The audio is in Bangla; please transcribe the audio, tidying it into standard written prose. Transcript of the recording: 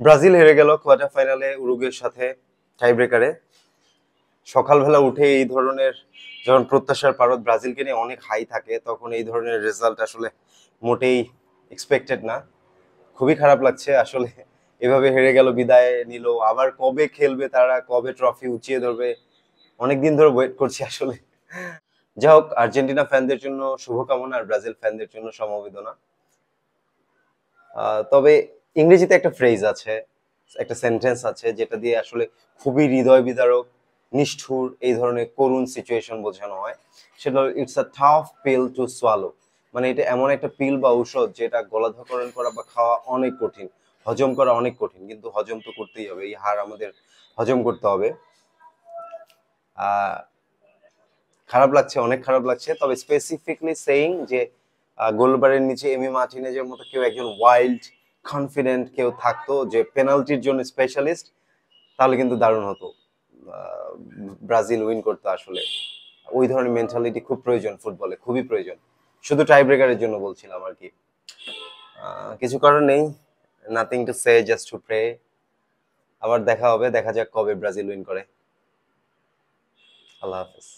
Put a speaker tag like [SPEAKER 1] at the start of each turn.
[SPEAKER 1] ব্রাজিল হেরে গেল কোয়ার্টার ফাইনালে উরুগুয়ের সাথে টাই ব্রেকারে। সকালবেলা উঠে এই ধরনের, যখন প্রত্যাশার পারদ ব্রাজিলকে নিয়ে অনেক হাই থাকে, তখন এই ধরনের রেজাল্ট আসলে মোটেই এক্সপেক্টেড না। খুবই খারাপ লাগছে আসলে। এভাবে হেরে গেল, বিদায় নিল, আবার কবে খেলবে তারা, কবে ট্রফি উঁচিয়ে ধরবে, অনেকদিন ধরে ওয়েট করছি আসলে। যাই হোক, আর্জেন্টিনা ফ্যানদের জন্য শুভকামনা আর ব্রাজিল ফ্যানদের জন্য সমবেদনা। তবে ইংরেজিতে একটা ফ্রেজ আছে, একটা সেন্টেন্স আছে, যেটা দিয়ে আসলে খুবই হৃদয় বিদারক, নিষ্ঠুর, এই ধরনের করুণ সিচুয়েশন বোঝানো হয়। সেটা হলো it's a tough pill to swallow. মানে এটা এমন একটা পিল বা ঔষধ যেটা গলাধঃকরণ করা বা খাওয়া অনেক কঠিন, হজম করা অনেক কঠিন, কিন্তু হজম তো করতেই হবে, এই হার আমাদের হজম করতে হবে। আহ খারাপ লাগছে, অনেক খারাপ লাগছে। তবে স্পেসিফিকলি সেইং যে গোলবারের নিচে এমি মার্টিনেজের মতো কেউ একজন ওয়াইল্ড কনফিডেন্ট কেউ থাকতো, যে পেনাল্টির জন্য স্পেশালিস্ট, তাহলে কিন্তু দারুণ হতো। আহ, ব্রাজিল উইন করতো আসলে। ওই ধরনের মেন্টালিটি খুব প্রয়োজন ফুটবলে, খুবই প্রয়োজন। শুধু টাই ব্রেকারের জন্য বলছিলাম আর কি। কিছু করার নেই, nothing to say, just to pray. আবার দেখা হবে, দেখা যাক কবে ব্রাজিল উইন করে। আল্লাহ হাফেজ।